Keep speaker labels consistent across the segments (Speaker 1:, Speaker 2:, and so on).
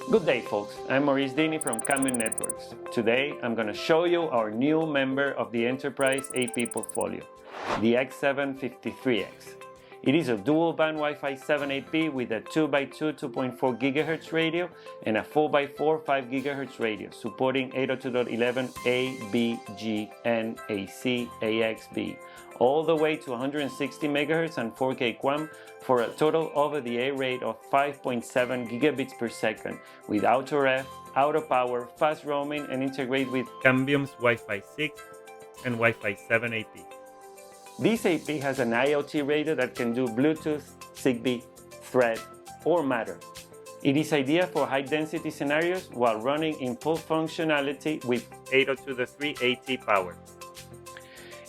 Speaker 1: Good day folks, I'm Maurice Dini from Cambium Networks. Today I'm going to show you our new member of the Enterprise AP portfolio, the X7-53X. It is a dual band Wi-Fi 7 AP with a 2x2 2.4 GHz radio and a 4x4 5 GHz radio supporting 802.11a, b, g, n, ac, ax, b, all the way to 160 MHz and 4K QAM for a total over-the-air rate of 5.7 gigabits per second with auto ref, auto power, fast roaming, and integrate with Cambium's Wi-Fi 6 and Wi-Fi 7 AP. This AP has an IoT radio that can do Bluetooth, Zigbee, Thread, or Matter. It is ideal for high-density scenarios while running in full functionality with 802.3 AT power.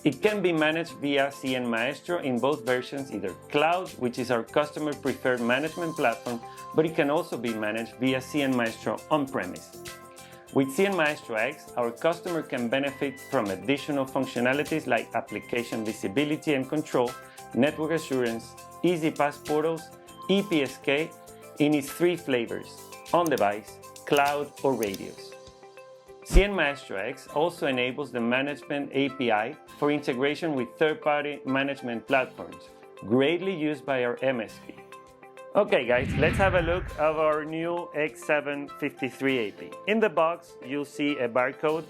Speaker 1: It can be managed via CN Maestro in both versions, either cloud, which is our customer preferred management platform, but it can also be managed via CN Maestro on-premise. With CN Maestro X, our customer can benefit from additional functionalities like application visibility and control, network assurance, easy pass portals, EPSK in its three flavors, on-device, cloud, or radios. CN Maestro X also enables the management API for integration with third-party management platforms, greatly used by our MSP. Okay guys, let's have a look at our new X7-53 AP. In the box, you'll see a barcode,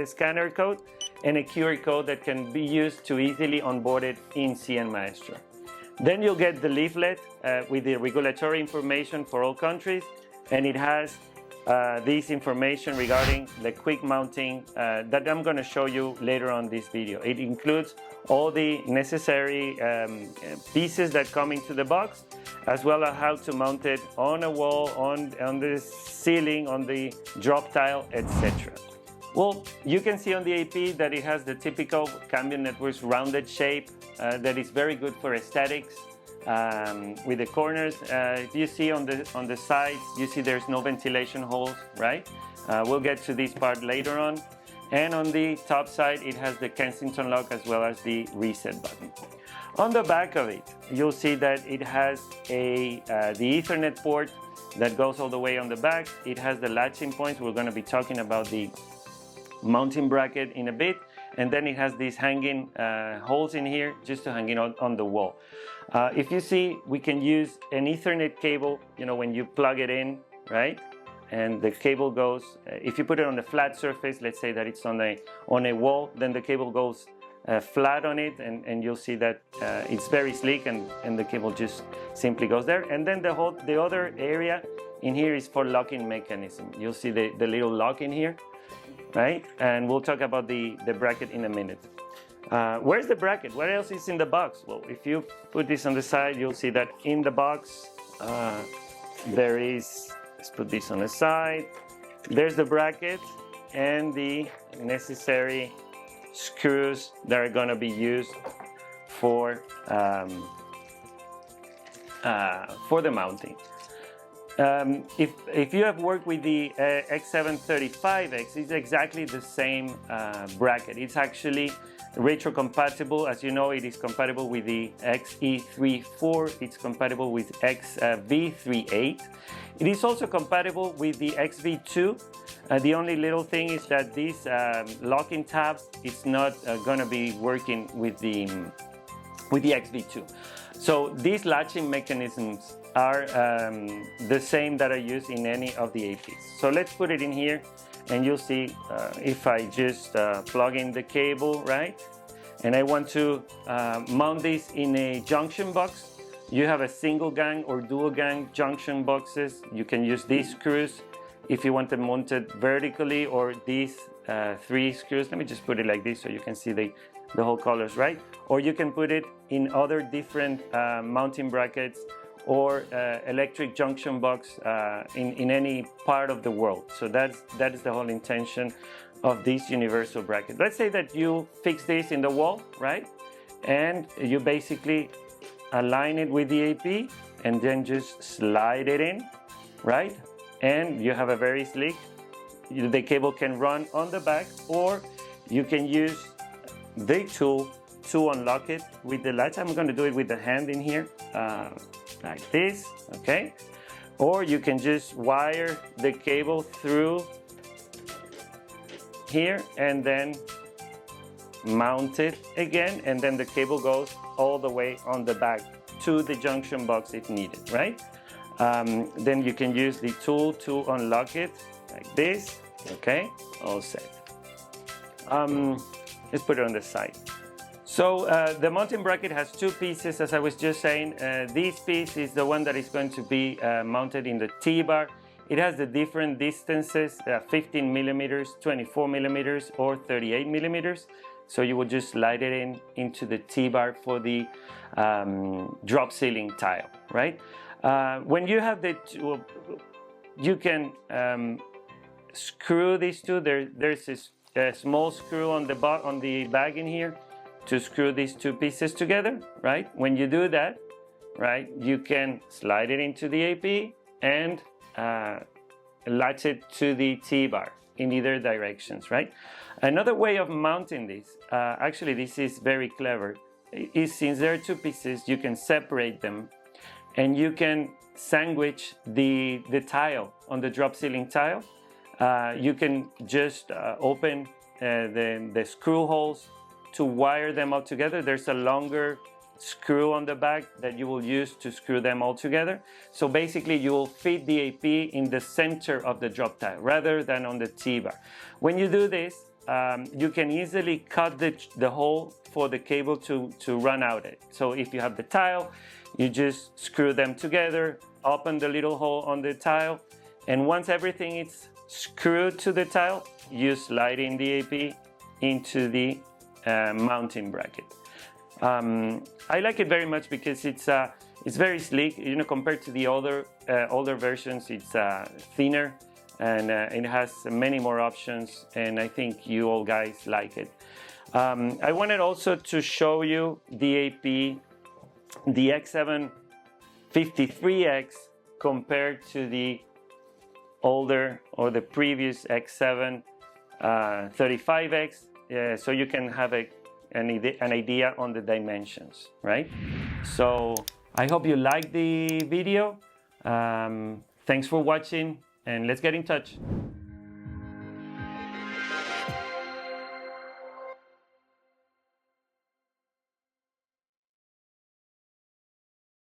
Speaker 1: scanner code, and a QR code that can be used to easily onboard it in CN Maestro. Then you'll get the leaflet with the regulatory information for all countries, and it has this information regarding the quick mounting that I'm going to show you later on this video. It includes all the necessary pieces that come into the box, as well as how to mount it on a wall, on the ceiling, on the drop tile, etc. Well, you can see on the AP that it has the typical Cambium Networks rounded shape that is very good for aesthetics. With the corners, if you see on the sides, you see there's no ventilation holes, right? We'll get to this part later on. And on the top side, it has the Kensington lock as well as the reset button. On the back of it, you'll see that it has the Ethernet port that goes all the way on the back. It has the latching points. We're going to be talking about the mounting bracket in a bit. And then it has these hanging holes in here just to hang it on the wall. If you see, we can use an Ethernet cable, when you plug it in, right? And the cable goes, if you put it on a flat surface, let's say that it's on a wall, then the cable goes flat on it, and you'll see that it's very sleek, and the cable just simply goes there. And then the other area in here is for locking mechanism. You'll see the little lock in here, right? And we'll talk about the bracket in a minute. Where's the bracket? What else is in the box? Well, if you put this on the side, you'll see that in the box there is, let's put this on the side, there's the bracket and the necessary screws that are going to be used for the mounting. If you have worked with the X7-53X, it's exactly the same bracket. It's actually retro-compatible. As you know, it is compatible with the XE34. It's compatible with XV38. It is also compatible with the XV2. The only little thing is that this locking tab is not going to be working with the XV2. So these latching mechanisms are the same that are used in any of the APs. So let's put it in here, and you'll see if I just plug in the cable, right? And I want to mount this in a junction box. You have a single gang or dual gang junction boxes. You can use these screws if you want them mounted vertically, or these three screws. Let me just put it like this so you can see the whole colors, right? Or you can put it in other different mounting brackets or electric junction box in any part of the world. So that is the whole intention of this universal bracket. Let's say that you fix this in the wall, right? And you basically align it with the AP and then just slide it in, right? And you have a very sleek, the cable can run on the back, or you can use the tool to unlock it with the latch. I'm going to do it with the hand in here, like this, okay? or you can just wire the cable through here and then mount it again, and then the cable goes all the way on the back to the junction box if needed, right? Then you can use the tool to unlock it like this. Okay, all set. Let's put it on the side. So the mounting bracket has two pieces, as I was just saying. This piece is the one that is going to be mounted in the T-bar. It has the different distances, 15 millimeters, 24 millimeters, or 38 millimeters. So you will just slide it into the T-bar for the drop ceiling tile, right? When you have the, you can screw these two. There's a small screw on the bag in here to screw these two pieces together, right? When you do that, right, you can slide it into the AP and latch it to the T-bar in either directions, right? Another way of mounting this, actually this is very clever, is since there are two pieces, you can separate them and you can sandwich the tile on the drop ceiling tile. You can just open the screw holes to wire them all together. There's a longer screw on the back that you will use to screw them all together. So basically you will fit the AP in the center of the drop tile rather than on the T-bar. When you do this, you can easily cut the hole for the cable to run out it. So if you have the tile, you just screw them together, open the little hole on the tile, and once everything is screwed to the tile, you slide in the AP into the mounting bracket. I like it very much because it's very sleek. You know, compared to the older versions, it's thinner and it has many more options. And I think you all guys like it. I wanted also to show you the AP, the X7-53X compared to the older or the previous X7-53X, so you can have an idea on the dimensions, right? So I hope you liked the video. Thanks for watching, and let's get in touch.